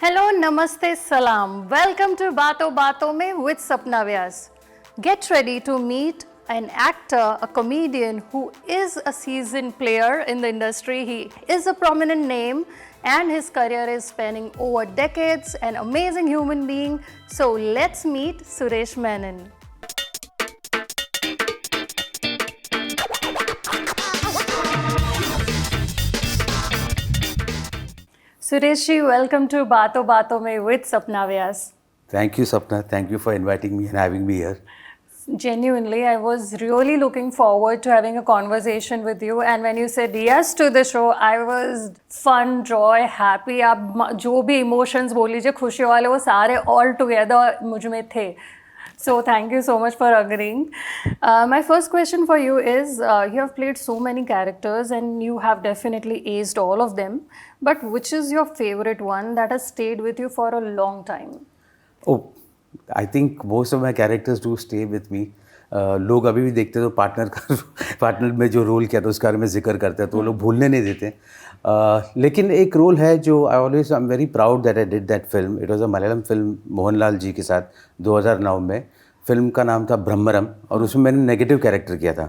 Hello, Namaste, Salam. Welcome to Baaton Baaton Mein with Sapna Vyas. Get ready to meet an actor, a comedian who is a seasoned player in the industry. He is a prominent name and his career is spanning over decades, an amazing human being. So let's meet Suresh Menon. Suresh, welcome to Baaton Baaton Mein with Sapna Vyas. Thank you, Sapna. Thank you for inviting me and having me here. Genuinely, I was really looking forward to having a conversation with you. And when you said yes to the show, I was fun, joy, happy. आप जो भी emotions बोल लीजिए खुशी वाले वो सारे all together मुझ में थे. So thank you so much for agreeing. My first question for you is, you have played so many characters and you have definitely aced all of them. But which is your favorite one that has stayed with you for a long time? Oh, I think most of my characters do stay with me. लोग अभी भी देखते तो partner में जो role किया था उसके बारे में जिक्र करते हैं तो वो लोग भूलने नहीं देते. लेकिन एक रोल है जो I am very proud that I did that film. It was a Malayalam film Mohanlal ji के साथ 2009 में. फिल्म का नाम था ब्रह्मरम और उसमें मैंने नेगेटिव कैरेक्टर किया था,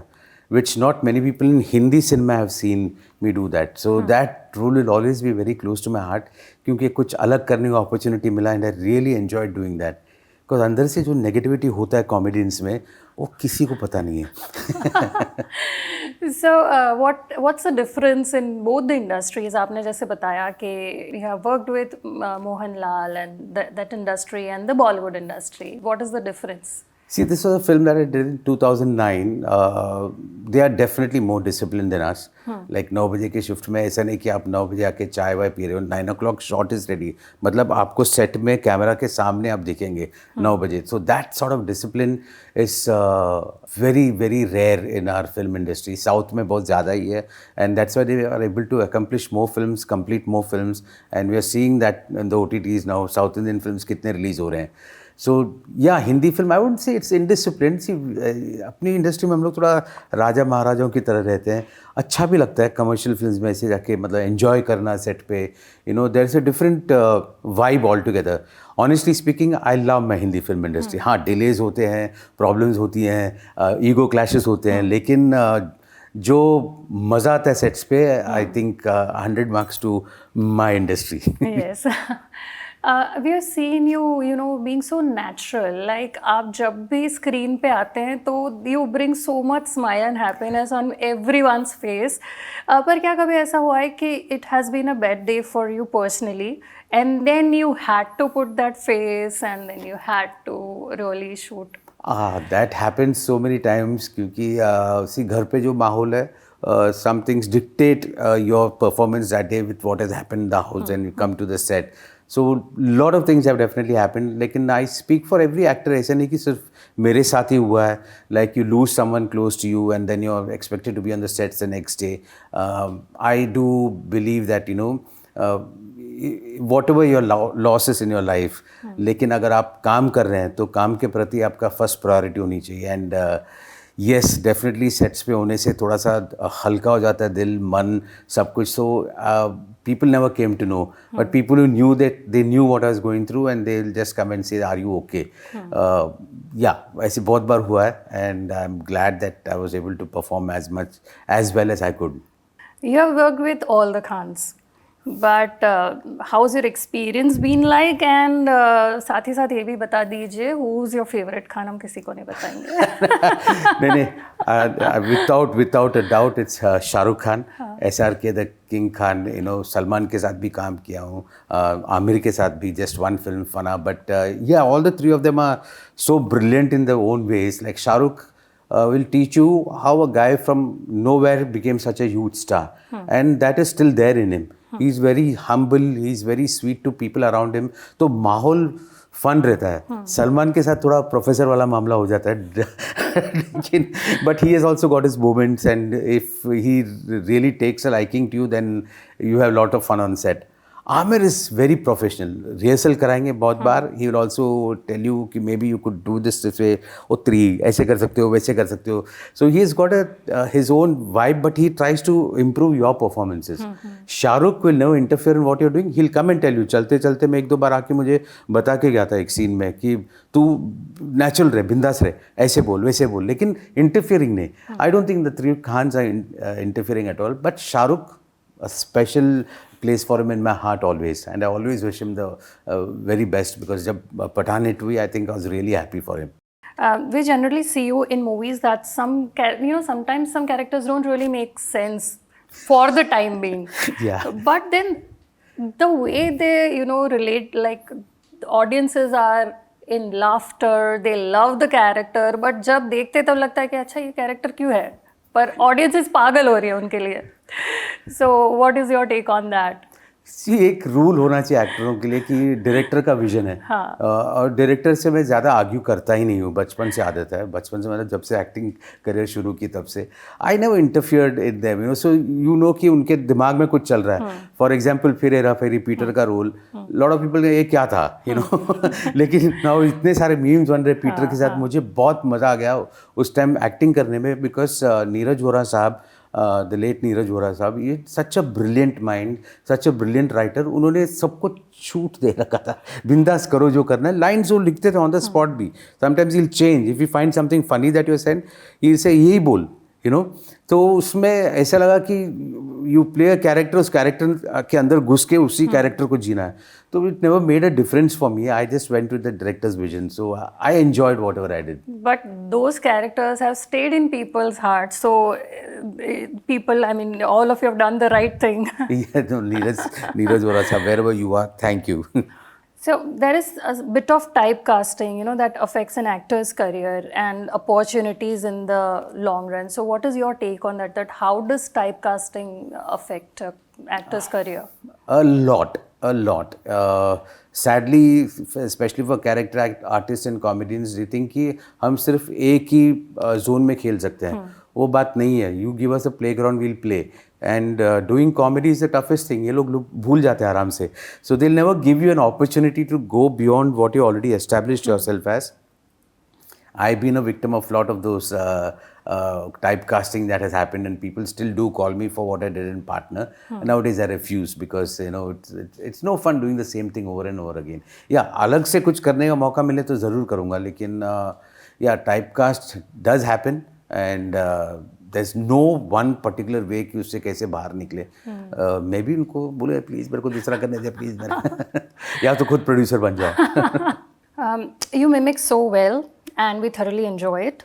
which not many people in Hindi cinema have seen me do that. So that role will always be very close to my heart क्योंकि कुछ अलग करने का opportunity मिला and I really enjoyed doing that. Because अंदर से जो negativity होता है comedians में वो किसी को पता नहीं है. So what's the difference in both the industries? आपने जैसे बताया कि you have worked with Mohanlal and that industry and the Bollywood industry. What is the difference? See, this was a film that I did in 2009. They are definitely more disciplined than us. Like 9 बजे के shift में ऐसा नहीं कि आप 9 बजे आके चाय वाय पी रहे हो. 9 o'clock shot is ready. मतलब आपको सेट में कैमरा के सामने आप दिखेंगे 9 बजे. So that sort of discipline is very, very rare in our film industry. South में बहुत ज़्यादा ही है. And that's why they are able to accomplish more films, complete more films. And we are seeing that in the OTTs now. South Indian films कितने release हो रहे हैं. So या Hindi film I would say it's indiscipline. See अपनी industry में हम लोग थोड़ा राजा महाराजाओं की तरह रहते हैं. अच्छा भी लगता है कमर्शियल फिल्म्स में ऐसे जाके मतलब एंजॉय करना सेट पे. You know there is a different vibe all together. Honestly speaking I love my Hindi film industry. हाँ, डिलेज होते हैं, प्रॉब्लम्स होती हैं, ईगो क्लैशेस होते हैं, लेकिन जो मज़ा आता है सेट्स पे I think 100 marks to my industry. Yes. We have seen you know, being so natural. Like आप जब भी स्क्रीन पे आते हैं तो you bring so much smile and happiness on everyone's face. पर क्या कभी ऐसा हुआ है कि it has been a bad day for you personally and then you had to put that face and then you had to really shoot? That happens so many times क्योंकि see घर पे जो माहौल है, some things dictate your performance that day with what has happened in the house and you come to the set. So lot of things have definitely happened. लेकिन I speak for every actor. ऐसा नहीं कि सिर्फ मेरे साथ ही हुआ है. Like you lose someone close to you and then you're expected to be on the sets the next day. I do believe that you know whatever your losses in your life, लेकिन अगर आप काम कर रहे हैं तो काम के प्रति आपका फर्स्ट प्रायोरिटी होनी चाहिए. एंड येस डेफिनेटली सेट्स पे होने से थोड़ा सा हल्का हो जाता है दिल मन सब कुछ. सो people never came to know, but people who knew that they knew what I was going through and they'll just come and say, are you okay? Yeah, ऐसे बहुत बार हुआ है and I'm glad that I was able to perform as well as I could. You have worked with all the Khans, but how's your experience been like? And साथ ही साथ ये भी बता दीजिए who's your favorite Khan? हम किसी को नहीं बताएंगे. नहीं, without a doubt it's Shahrukh Khan. SRK the king Khan. You know Salman के साथ भी काम किया हूँ, आमिर के साथ भी just one film Fanaa. But yeah, all the three of them are so brilliant in their own ways. Like Shahrukh will teach you how a guy from nowhere became such a huge star, and that is still there in him. He's very humble, he's very sweet to people around him. तो माहौल fun रहता है. सलमान के साथ थोड़ा professor वाला मामला हो जाता है. लेकिन but he has also got his moments and if he really takes a liking to you then you have lot of fun on set. Aamir is very professional. Rehearsal कराएंगे बहुत बार. He will also tell you कि maybe you could do this way, oh 3 ऐसे कर सकते हो, वैसे कर सकते हो. So he is got his own vibe, but he tries to improve your performances. Shahrukh will never interfere in what you're doing. He will come and tell you. चलते चलते मैं 1-2 बार आके मुझे बता के गया था एक सीन में कि तू नेचुरल रहे, बिंदास रहे, ऐसे बोल वैसे बोल, लेकिन इंटरफियरिंग नहीं. I don't think the 3 Khans are interfering at all, but Shahrukh, a special place for him in my heart always, and I always wish him the very best, because jab Pathaan hit hui, I think I was really happy for him. We generally see you in movies that sometimes some characters don't really make sense for the time being. Yeah. But then the way they, relate, like the audiences are in laughter, they love the character, but जब देखते तब लगता है कि अच्छा ये character क्यों है, पर audiences पागल हो रही है उनके लिए. So what is your take on that? एक रूल होना चाहिए एक्टरों के लिए कि डायरेक्टर का विजन है. हाँ. और डायरेक्टर से मैं ज़्यादा आर्ग्यू करता ही नहीं हूँ. बचपन से आदत है. बचपन से मतलब जब से एक्टिंग करियर शुरू की तब से I never interfered in them. So कि उनके दिमाग में कुछ चल रहा है. फॉर एग्जाम्पल फिर हेरा फेरी पीटर का रोल, लॉट ऑफ पीपल ये क्या था, लेकिन नाउ इतने सारे मीम्स बन रहे पीटर के साथ. मुझे बहुत मज़ा आ गया उस टाइम एक्टिंग करने में, बिकॉज नीरज वोरा साहब, द लेट नीरज वोरा साहब, ये such a brilliant mind, such a brilliant writer. उन्होंने सबको छूट दे रखा था, बिंदास करो जो करना है. लाइन्स वो लिखते थे ऑन द स्पॉट भी. Sometimes he will change if you find something funny that you send, he will say यही बोल, तो उसमें ऐसा लगा कि यू प्ले अ कैरेक्टर, उस कैरेक्टर के अंदर घुस के उसी कैरेक्टर को जीना है. तो it never made a difference for me. I just went with the directors vision, so I enjoyed what ever I did. But those characters have stayed in people's hearts. So people, I mean, all of you have done the right thing. Yeah, no, Neeraj Vora sahab, wherever you are, thank you. So there is a bit of typecasting, that affects an actor's career and opportunities in the long run. So what is your take on that? That how does typecasting affect actor's career? A lot. Sadly, especially for character artists and comedians, they think कि हम सिर्फ एक ही zone में खेल सकते हैं. वो बात नहीं है. You give us a playground, we'll play. And doing comedy is the toughest thing. ये लोग भूल जाते हैं आराम से. So they'll never give you an opportunity to go beyond what you already established yourself as. I've been a victim of a lot of those typecasting that has happened, and people still do call me for what I did in Partner. And nowadays I refuse, because it's no fun doing the same thing over and over again. Yeah, अलग से कुछ करने का मौका मिले तो ज़रूर करूँगा, लेकिन yeah, typecast does happen, and there's no one particular way कि उससे कैसे बाहर निकले. मैं भी उनको बोले प्लीज़ मेरे को दूसरा करने दे प्लीज़ मेरे या तो खुद प्रोड्यूसर बन जाओ. You mimic so well, and we thoroughly enjoy it.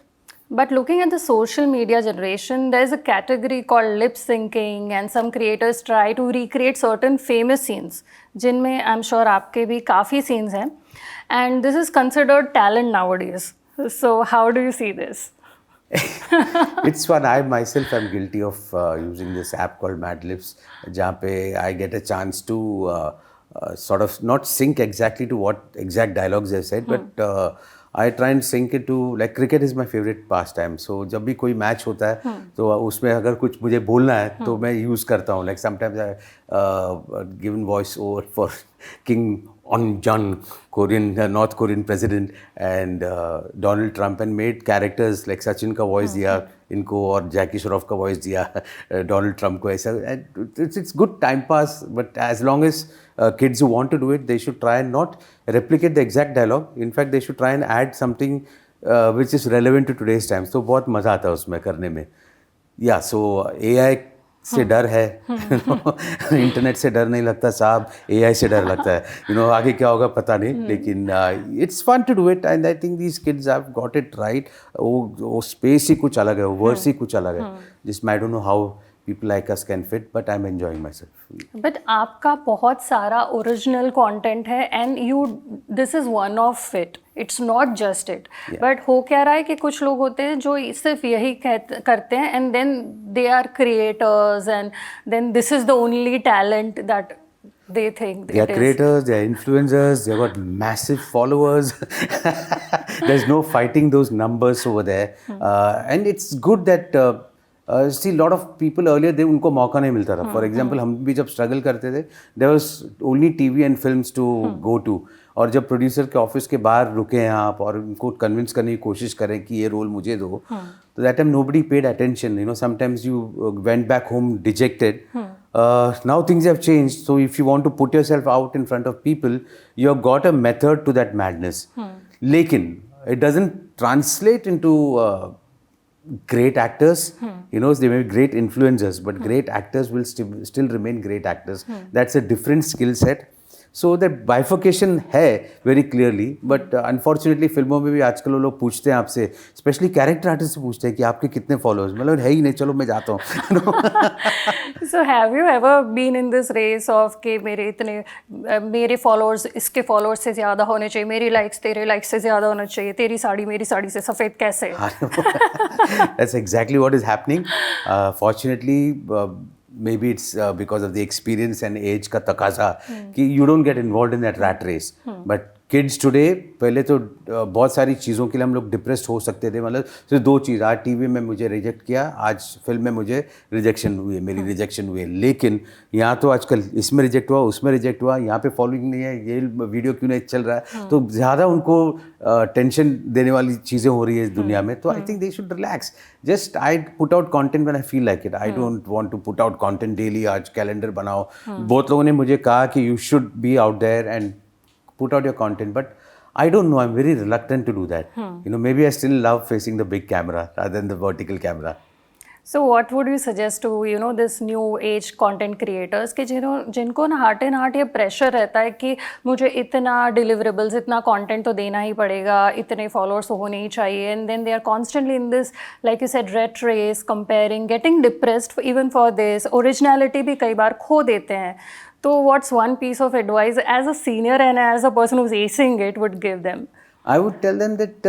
But looking at the social media generation, there's a category called lip-syncing, and some creators try to recreate certain famous scenes, जिनमें I'm sure आपके भी काफ़ी scenes हैं, and this is considered talent nowadays. So how do you see this? It's fun. I myself am guilty of using this app called Mad Lips, जहाँ पे I get a chance to sort of not sync exactly to what exact dialogues they've said, but I try and sync it to, like, cricket is my favorite pastime. So जब भी कोई match होता है तो उसमें अगर कुछ मुझे बोलना है तो मैं यूज़ करता हूँ. Like sometimes I given voice over for King On-jun, North Korean president, and Donald Trump, and made characters like Sachin का voice दिया इनको और जैकी श्रॉफ का voice दिया Donald Trump को. ऐसा it's good time pass, but as long as kids who want to do it, they should try and not replicate the exact dialogue. In fact, they should try and add something which is relevant to today's times. तो बहुत मज़ा आता है उसमें करने में. Yeah, so AI से डर है, इंटरनेट से डर नहीं लगता साहब, AI से डर लगता है. आगे क्या होगा पता नहीं, लेकिन it's fun to do it, and I think these kids have got it right. वो स्पेस ही कुछ अलग है, वो वर्स ही कुछ अलग है, जिसमें I don't know how people like us can fit, but I'm enjoying myself. But आपका बहुत सारा original content है, and this is one of it. It's not just it. Yeah. But हो क्या रहा है कि कुछ लोग होते हैं जो सिर्फ यही करते हैं, and then they are creators, and then this is the only talent that they think they are creators, they are influencers, they've got massive followers. There's no fighting those numbers over there. And it's good that see lot of people earlier they उनको मौका नहीं मिलता था. For example हम भी जब struggle करते थे there was only TV and films to go to. और जब प्रोड्यूसर के ऑफिस के बाहर रुके हैं आप और उनको कन्विंस करने की कोशिश करें कि ये रोल मुझे दो, तो that time nobody paid attention. You know sometimes you went back home dejected. Now things have changed, so if you want to put yourself out in front of people, you have got a method to that madness. Lekin it doesn't translate into great actors. You know, they may be great influencers, but great actors will still remain great actors. That's a different skill set. So that bifurcation है very clearly, but unfortunately फिल्मों में भी आजकल वो लोग पूछते हैं आपसे, स्पेशली कैरेक्टर आर्टिस्ट से पूछते हैं कि आपके कितने फॉलोअर्स. मतलब है ही नहीं, चलो मैं जाता हूँ. So have you ever been in this race of कि मेरे फॉलोअर्स इसके फॉलोअर्स से ज़्यादा होने चाहिए, मेरी लाइक्स तेरे लाइक्स से ज़्यादा होना चाहिए, तेरी साड़ी मेरी साड़ी से सफ़ेद कैसे? That's exactly what is happening. Fortunately, maybe it's because of the experience and age का तकाजा कि you don't get involved in that rat race. But kids today, पहले तो बहुत सारी चीज़ों के लिए हम लोग डिप्रेस्ड हो सकते थे. मतलब सिर्फ 2 चीज़, आज टीवी में मुझे रिजेक्ट किया, आज फिल्म में मुझे रिजेक्शन हुई, मेरी रिजेक्शन हुई. लेकिन यहाँ तो आजकल इसमें रिजेक्ट हुआ, उसमें रिजेक्ट हुआ, यहाँ पे फॉलोइंग नहीं है, ये वीडियो क्यों नहीं चल रहा है. तो ज़्यादा उनको टेंशन देने वाली चीज़ें हो रही है इस दुनिया में. तो I think they should relax. Just I put out content when I feel like it. I don't want to put out content daily. आज कैलेंडर बनाओ. बहुत लोगों ने मुझे कहा कि you should be out there and put out your content, but I don't know, I'm very reluctant to do that. You know, maybe I still love facing the big camera rather than the vertical camera. So what would you suggest to, you know, this new age content creators कि जिनको ना heart and heart ये pressure रहता है कि मुझे इतना deliverables, इतना content तो देना ही पड़ेगा, इतने followers तो होने ही चाहिए, and then they are constantly in this, like you said, rat race, comparing, getting depressed even for this, originality भी कई बार खो देते हैं. So what's one piece of advice as a senior and as a person who's acing it would give them? I would tell them that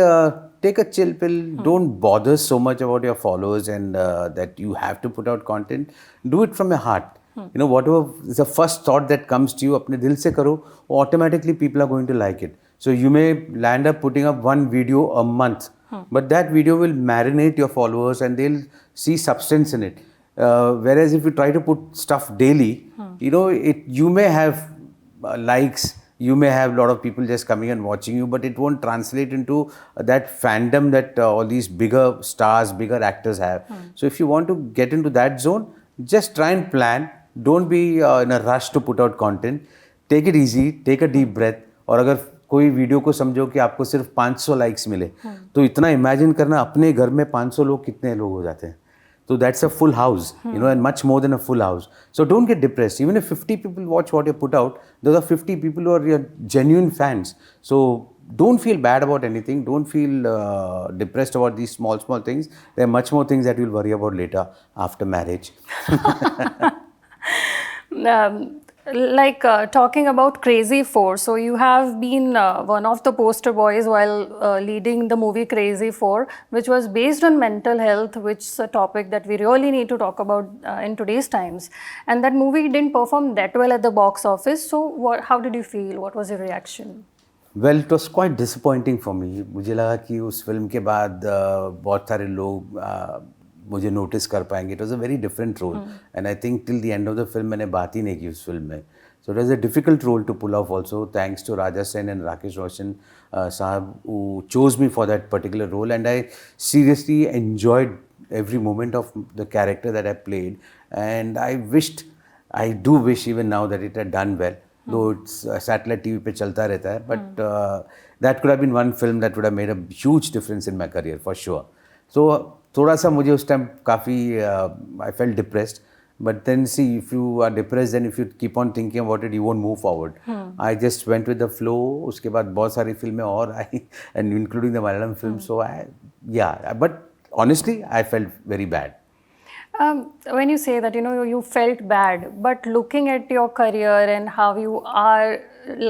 take a chill pill. Don't bother so much about your followers and that you have to put out content. Do it from your heart. You know, whatever is the first thought that comes to you, अपने दिल से करो, automatically people are going to like it. So you may land up putting up one video a month, but that video will marinate your followers and they'll see substance in it. Whereas if you try to put stuff daily, you know, you may have likes, you may have a lot of people just coming and watching you, but it won't translate into that fandom that all these bigger stars, bigger actors have. So if you want to get into that zone, just try and plan. Don't be in a rush to put out content. Take it easy, take a deep breath. और अगर कोई video को समझो कि आपको सिर्फ 500 likes मिले, तो इतना इमेजिन करना अपने घर में 500 लोग कितने लोग हो जाते हैं. So that's a full house, you know, and much more than a full house. So don't get depressed. Even if 50 people watch what you put out, those are 50 people who are your genuine fans. So don't feel bad about anything. Don't feel depressed about these small things. There are much more things that you'll worry about later after marriage. Like talking about Crazy 4, so you have been one of the poster boys while leading the movie Crazy 4, which was based on mental health, which is a topic that we really need to talk about in today's times. And that movie didn't perform that well at the box office. So how did you feel? What was your reaction? Well, it was quite disappointing for me. मुझे लगा कि उस film के बाद बहुत सारे लोग मुझे नोटिस कर पाएंगे. It was a very different role and I think till the end of the film मैंने बात ही नहीं की उस फिल्म में. So it was a difficult role to pull off also. Thanks to Raja Sen and Rakesh Roshan sahab who chose me for that particular role, and I seriously enjoyed every moment of the character that I played, and I do wish even now that it had done well, though it's satellite TV पे चलता रहता है, but that could have been one film that would have made a huge difference in my career for sure. So थोड़ा सा मुझे उस time काफ़ी I felt depressed, but then see, if you are depressed and if you keep on thinking about it, you won't move forward. I just went with the flow. उसके बाद बहुत सारी फिल्में और आई, and including the Malayalam film. So but honestly I felt very bad. When you say that, you know, you felt bad, but looking at your career and how you are,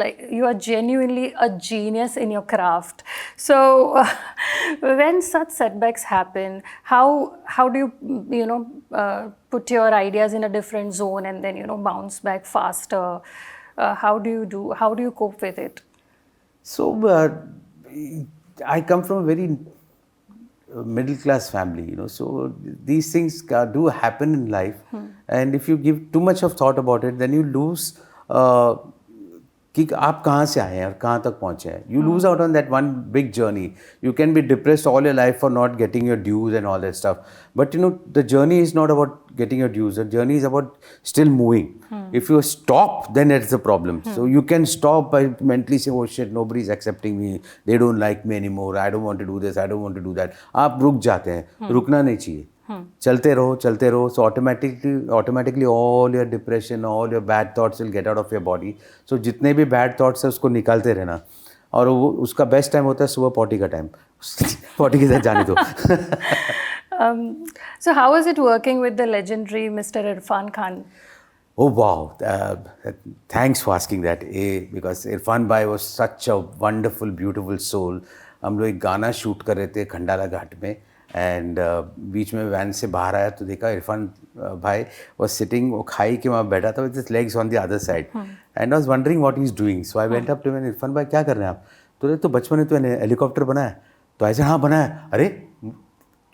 like, you are genuinely a genius in your craft. So when such setbacks happen, how do you, you know, put your ideas in a different zone and then, you know, bounce back faster? How do you cope with it? So I come from a very middle class family, you know. So these things do happen in life, and if you give too much of thought about it, then you lose कि आप कहाँ से आए हैं और कहाँ तक पहुँचे हैं. You lose out on that one big journey. You can be depressed all your life for not getting your dues and all that stuff. But you know, the journey is not about getting your dues. The journey is about still moving. If you stop, then it's the problem. So you can stop by mentally saying, oh shit, nobody's accepting me. They don't like me anymore. I don't want to do this. I don't want to do that. आप रुक जाते हैं. रुकना नहीं चाहिए. चलते रहो. So automatically all your depression, all your bad thoughts will get out of your body. So जितने भी bad thoughts है उसको निकालते रहना. और वो उसका बेस्ट टाइम होता है सुबह पॉटी का टाइम. पॉटी के साथ जाने दो. So how was it working with the legendary Mr. Irfan Khan? Oh wow, thanks for asking that. Because Irfan bhai was such a wonderful, beautiful soul. हम लोग एक गाना शूट कर रहे थे खंडाला घाट में, एंड बीच में वैन से बाहर आया तो देखा इरफान भाई was sitting, वो खाई के वहाँ बैठा था with his legs on the other side, and I was wondering what he's doing. So I went up to him and Irfan भाई क्या कर रहे हैं आप? तो बचपन में तो हेलीकॉप्टर बनाया, तो ऐसे हाँ बनाया, अरे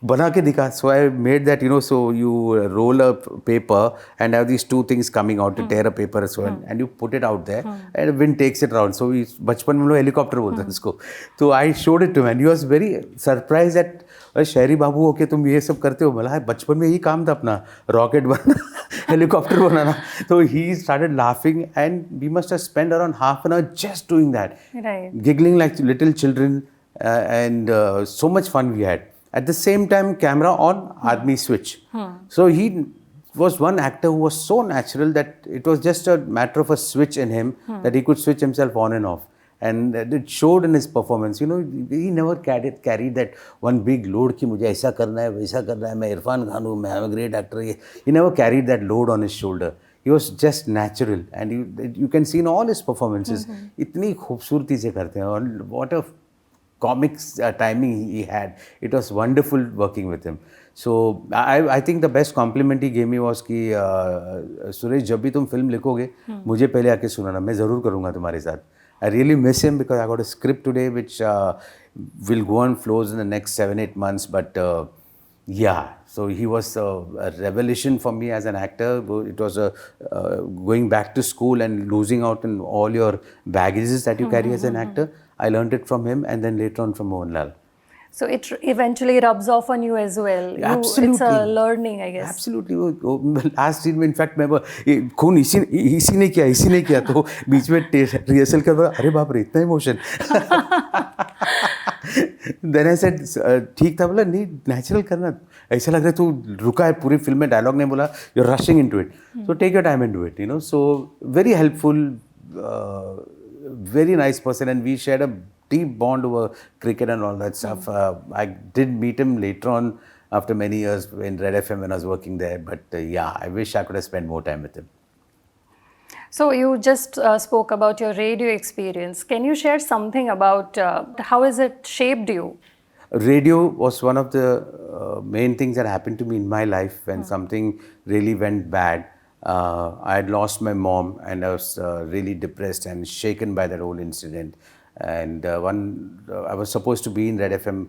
बना के दिखा. So I made that, you know, so you roll a paper and have these two things coming out, to tear a paper, so and you put it out there and wind takes it around. So बचपन में हम लोग helicopter बोलते हैं उसको. तो I showed it to him and he was very surprised that अरे शहरी बाबू हो के तुम ये सब करते हो. बोला बचपन में यही काम था अपना, रॉकेट बनाना, हेलीकॉप्टर बनाना. तो he started laughing and we must have spent around half an hour just doing that, Right. giggling like little children, and so much fun we had. At the same time, camera on, Admi switch. So he was one actor who was so natural that it was just a matter of a switch in him, that he could switch himself on and off. And it showed in his performance. You know, he never carried that one big load कि मुझे ऐसा करना है, वैसा करना है, मैं इरफान खान हूँ, मैं am a great actor. He never carried that load on his shoulder. He was just natural, and you can see in all his performances, इतनी खूबसूरती से करते हैं, और what a comics timing he had. It was wonderful working with him. So I think the best compliment he gave me was कि सुरेश जब भी तुम फिल्म लिखोगे मुझे पहले आके सुनाना, मैं ज़रूर करूँगा तुम्हारे साथ. I really miss him because I got a script today which will go on floors in the next 7-8 months. But yeah, so he was a revelation for me as an actor. It was going back to school and losing out in all your baggages that you carry as an actor. I learned it from him, and then later on from Mohanlal. So it eventually rubs off on you as well. Absolutely. It's a learning, I guess. Absolutely. Last scene में in fact मैं खून इसी ने किया तो बीच में rehearsal कर रहा, अरे बाप रे इतना इमोशन. Then I said ठीक था, बोला नहीं नेचुरल करना, ऐसा लग रहा है तू रुका है पूरी फिल्म में, डायलॉग नहीं बोला, you're rushing into it. So take your time and do it, you know. So very helpful, very nice person, and we shared a deep bond over cricket and all that stuff. I did meet him later on after many years in Red FM when I was working there. But yeah, I wish I could have spent more time with him. So you just spoke about your radio experience. Can you share something about how has it shaped you? Radio was one of the main things that happened to me in my life when something really went bad. I had lost my mom and I was really depressed and shaken by that whole incident. And I was supposed to be in Red FM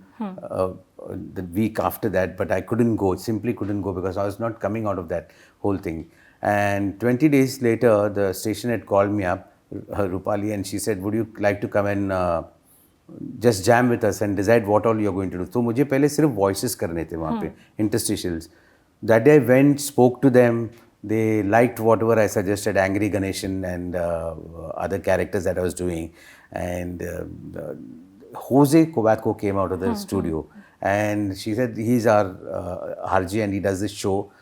the week after that, but I simply couldn't go because I was not coming out of that whole thing. And 20 days later, the station had called me up, Rupali, and she said, would you like to come and just jam with us and decide what all you're going to do. So मुझे पहले सिर्फ voices करने थे वहाँ पे, interstitials. That day I went, spoke to them. They liked whatever I suggested, Angry Ganeshan and other characters that I was doing. And Jose Covaco came out of the studio, and she said, he's our Harji and he does this show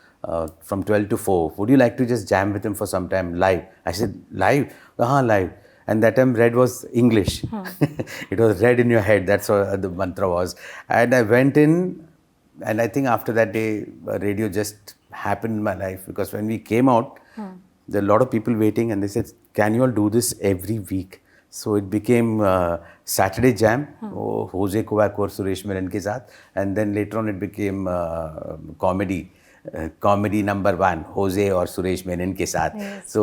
from 12 to 4. Would you like to just jam with him for some time live? I said, live? Live. And that time Red was English. It was Red in your head. That's what the mantra was. And I went in, and I think after that day, radio just happened in my life, because when we came out, there were a lot of people waiting, and they said, can you all do this every week? So it became Saturday Jam, Jose Covaco or Suresh Menon ke saath, and then later on it became comedy. Comedy number 1, Jose or Suresh Menon ke saath. Yes.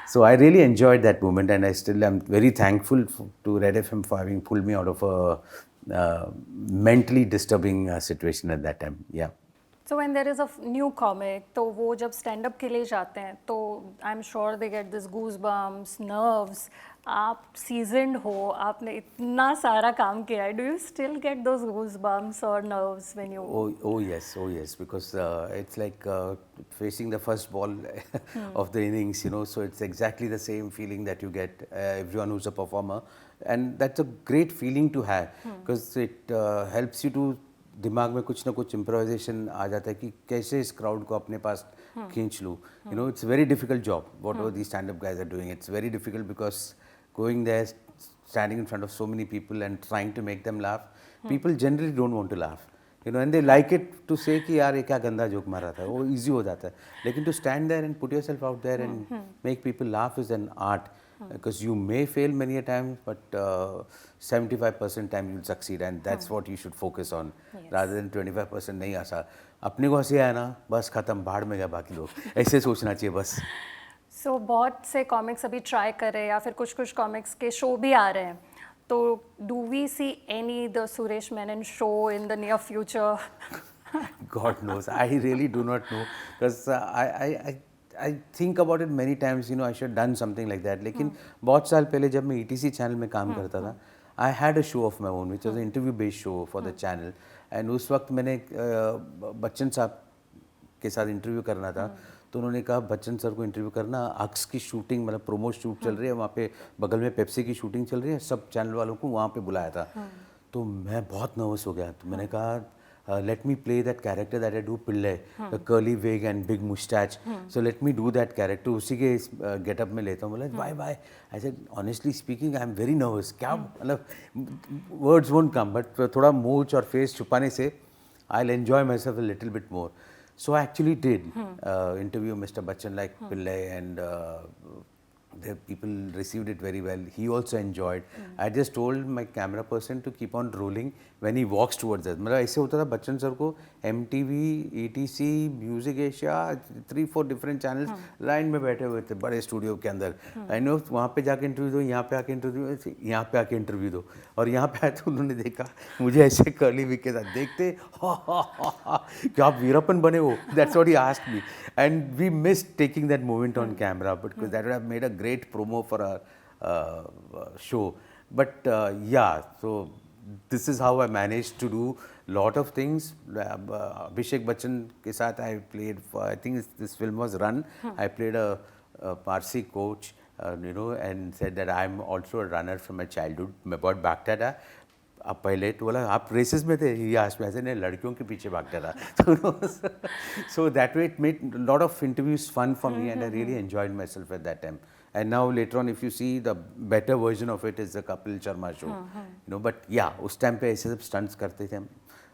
So I really enjoyed that moment, and I still am very thankful to Red FM for having pulled me out of a mentally disturbing situation at that time. Yeah. So when there is a new comic, तो वो जब stand up के लिए जाते हैं, तो I'm sure they get this goosebumps, nerves. आप seasoned हो, आपने इतना सारा काम किया है. Do you still get those goosebumps or nerves when you? Oh yes, because it's like facing the first ball of the innings, you know. So it's exactly the same feeling that you get everyone who's a performer, and that's a great feeling to have because it helps you to दिमाग में कुछ ना कुछ improvisation आ जाता है कि कैसे इस क्राउड को अपने पास खींच लूँ. You know it's very difficult job what the stand up guys are doing. It's very difficult because going there standing in front of so many people and trying to make them laugh. People generally don't want to laugh, you know, and they like it to say कि यार ये क्या गंदा joke मारा था, वो easy हो जाता है. लेकिन to stand there and put yourself out there and make people laugh is an art. Because you may fail many a time, but 75% time you'll succeed, and that's what you should focus on, rather than 25% नहीं आसा. अपने को हंसी आया ना, बस खत्म, भाड़ में गया बाकी लोग. ऐसे सोचना चाहिए बस. So बहुत से कॉमिक्स अभी ट्राई कर रहे हैं या फिर कुछ कॉमिक्स के शो भी आ रहे हैं. तो do we see any the Suresh Menon show in the near future? God knows. I really do not know, because I think about it many times. You know, I should have done something like that. लेकिन बहुत साल पहले जब मैं ETC channel में काम करता था, I had a show of my own, which was an interview-based show for the channel. And उस वक्त मैंने बच्चन साहब के साथ इंटरव्यू करना था. तो उन्होंने कहा बच्चन सर को इंटरव्यू करना, अक्स की शूटिंग मतलब प्रोमो शूट चल रही है, वहाँ पे बगल में पेप्सी की शूटिंग चल रही है, सब चैनल वालों को वहाँ पे बुलाया था. तो मैं बहुत नर्वस हो गया. तो मैंने कहा let me play that character that I do Pillay, the curly wig and big moustache, so let me do that character, उसी के गेटअप में लेता हूँ. बोला why I said honestly speaking I am very nervous. क्या मतलब वर्ड्स वोंट कम, बट थोड़ा मूंछ और फेस छुपाने से I will enjoy my self a little bit more. So I actually did interview Mr. Bachchan like Pillai, and the people received it very well. He also enjoyed. I just told my camera person to keep on rolling when he walks towards us. मतलब ऐसे होता था Bachchan sir को MTV, ETC, Music Asia, 3-4 different channels line में बैठे हुए थे बड़े स्टूडियो के अंदर. आई नो वहाँ पे जाके इंटरव्यू दो, यहाँ पे आके इंटरव्यू दो, यहाँ पे आके इंटरव्यू दो. और यहाँ पे आए तो उन्होंने देखा मुझे ऐसे कर्ली विक के साथ देखते, क्या आप वीरप्पन बने हो. That's what he asked me, and we missed taking that moment on camera, because that would have made a great promo for our show. But yeah, so this is how I managed to do lot of things. Abhishek Bachchan ke sath I played for, I think this film was Run. I played a Parsi coach, you know, and said that I'm also a runner from my childhood. मैं बहुत भागता था. अब पहले तो बोला आप races में थे, ये आज में ऐसे नहीं लड़कियों के पीछे भागता था. So that way it made a lot of interviews fun for me, and I really enjoyed myself at that time. And now later on, if you see, the better version of it is the Kapil Sharma show, you know. But yeah, उस time पे ऐसे सब stunts करते थे हम,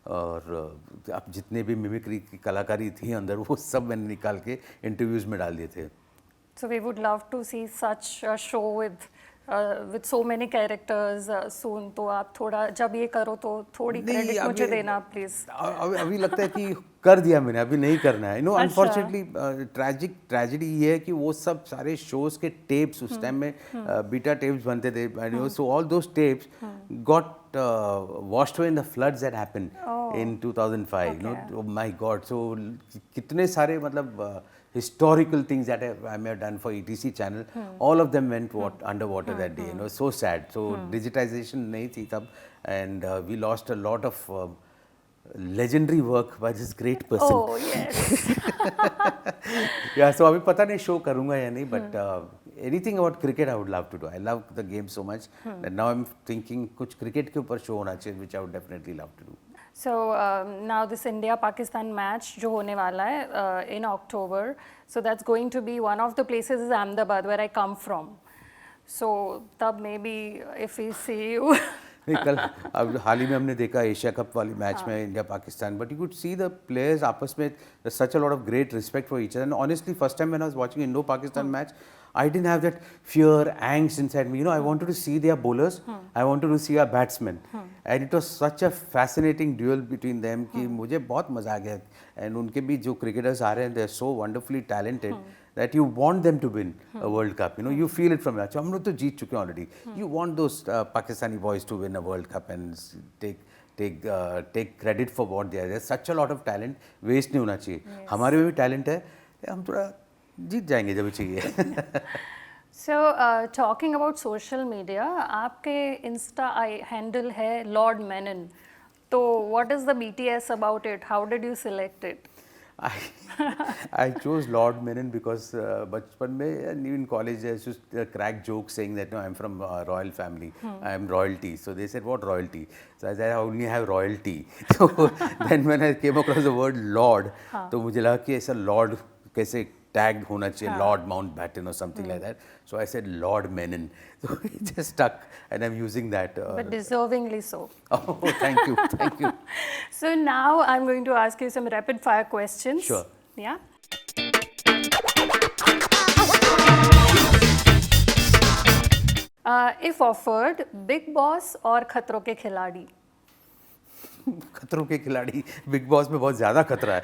और अब जितने भी मिमिक्री की कलाकारी थी अंदर वो सब मैंने निकाल के इंटरव्यूज में डाल दिए थे. So we would love to see such a show with so many characters soon. तो आप थोड़ा जब ये करो तो थोड़ी क्रेडिट मुझे देना प्लीज. अभी लगता है कि कर दिया मैंने, अभी नहीं करना है. नो अनफॉर्चुनेटली ट्रेजेडी ये है कि वो सब सारे शोज के टेप्स उस टाइम में बीटा टेप्स बनते थे, so all those tapes got washed away in the floods that happened in 2005. You know, oh my God. So कितने सारे मतलब historical things that I may have done for ETC channel, all of them went underwater that day. You know, so sad. So digitization नहीं थी तब, and we lost a lot of legendary work by this great person. Oh yes. Yeah, so अभी पता नहीं show करूँगा या नहीं, but anything about cricket I would love to do. I love the game so much that now I'm thinking कुछ cricket के ऊपर show होना चाहिए, which I would definitely love to do. So now this India-Pakistan match जो होने वाला है in October, so that's going to be one of the places is Ahmedabad where I come from. So तब maybe if we see you. नहीं, कल अब हाल ही में हमने देखा एशिया कप वाली मैच में India Pakistan, but you could see the players आपस में such a lot of great respect for each other. And honestly first time when I was watching Indo Pakistan match, I didn't have that fear, angst inside me. You know, I wanted to see their bowlers. I wanted to see our batsmen. And it was such a fascinating duel between them कि मुझे बहुत मजा आ गया. And उनके भी जो cricketers आ रहे हैं, they are so wonderfully talented. that you want them to win a World Cup. You know, you feel it from that. हम लोग तो जीत चुके हैं already. You want those Pakistani boys to win a World Cup and take credit for what they are. There's such a lot of talent. Waste नहीं होना चाहिए. हमारे में भी talent है. हम थोड़ा जीत जाएंगे जब चाहिए. So, talking about social media, आपके Insta handle है Lord Menon. तो what is the BTS about it? How did you select it? I chose Lord Menon because बचपन में and even college I used to crack jokes saying that no, I'm from royal family, I am royalty. So they said what royalty? So I said I only have royalty. So then when I came across the word Lord, तो मुझे लगा कि ऐसा Lord कैसे tag होना चाहिए, Lord Mountbatten or something like that. So I said Lord Menon. So it just stuck and I'm using that. But deservingly so. Oh, thank you, thank you. So now I'm going to ask you some rapid fire questions. Sure. Yeah. If offered, Big Boss or खतरों के खिलाड़ी? खतरों के खिलाड़ी, Big Boss में बहुत ज़्यादा खतरा है.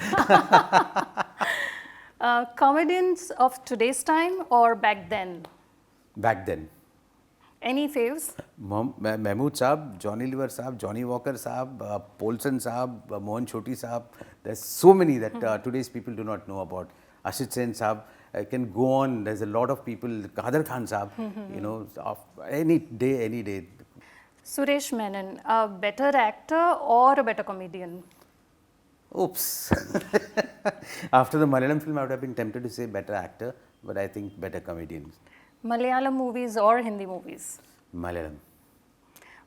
Comedians of today's time or back then? Back then. Any faves? Mahmood साहब, जॉनी लीवर साहब, जॉनी वॉकर साहब, पोल्सन साहब, मोहन छोटी साहब. There's so many that today's people do not know about. Ashit Sen साहब, I can go on. There's a lot of people. Kader Khan साहब, you know, of any day, any day. Suresh Menon, a better actor or a better comedian? Oops. After the Malayalam film, I would have been tempted to say better actor, but I think better comedian. Malayalam movies or Hindi movies? Malayalam.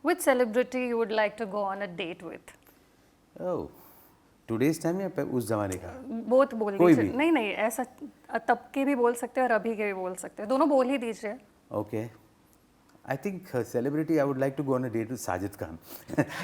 Which celebrity you would like to go on a date with? Oh, today's time या उस ज़माने का? Both बोल दीजिए. नहीं नहीं, ऐसा तब के भी बोल सकते हैं और अभी के भी बोल सकते हैं. दोनों बोल ही दीजिए. Okay. I think celebrity, I would like to go on a date with Sajid Khan.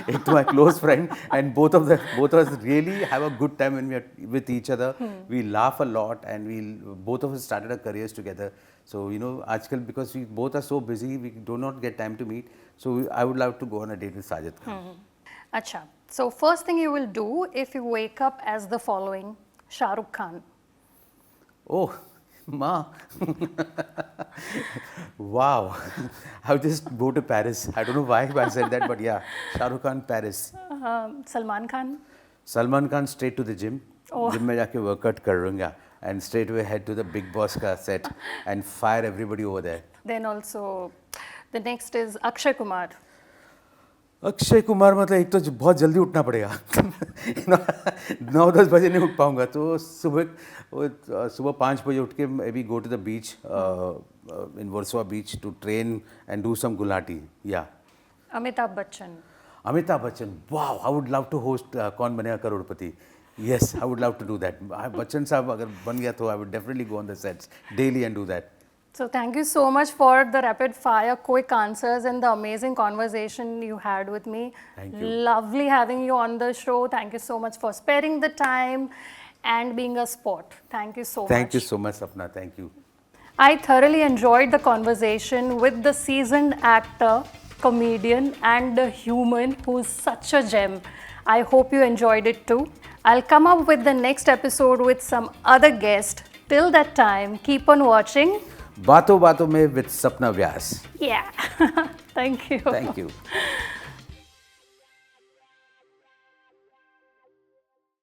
It's my close friend, and both of us really have a good time when we are with each other. We laugh a lot, and both of us started our careers together. So you know, आजकल because we both are so busy, we do not get time to meet. So I would love to go on a date with Sajid Khan. Acha. So first thing you will do if you wake up as the following: Shah Khan. Oh. Ma. Wow. I would just go to Paris. I don't know why I said that, but yeah, Shah Rukh Khan, Paris. Salman Khan? Salman Khan straight to the gym. Gym में जाके workout करूँगा and straight away head to the Big Boss का set and fire everybody over there. Then also, the next is Akshay Kumar. Akshay Kumar मतलब एक तो बहुत जल्दी उठना पड़ेगा. 9-10 बजे नहीं उठ पाऊंगा तो सुबह 5 बजे उठ के maybe go to the beach in Warsaw beach to train and do some gulati. Yeah. Amitabh Bachchan. Amitabh Bachchan. Wow, I would love to host कौन बनेगा करोड़पति. Yes, I would love to do that. Bachchan साहब अगर बन गया तो I would definitely go on the sets daily and do that. So thank you so much for the rapid fire quick answers and the amazing conversation you had with me. Thank you. Lovely having you on the show. Thank you so much for sparing the time and being a sport. Thank you so much. Thank you so much, Sapna. Thank you. I thoroughly enjoyed the conversation with the seasoned actor, comedian and a human who's such a gem. I hope you enjoyed it too. I'll come up with the next episode with some other guest. Till that time, keep on watching बातों बातों में with Sapna Vyas. Yeah. Thank you. Thank you.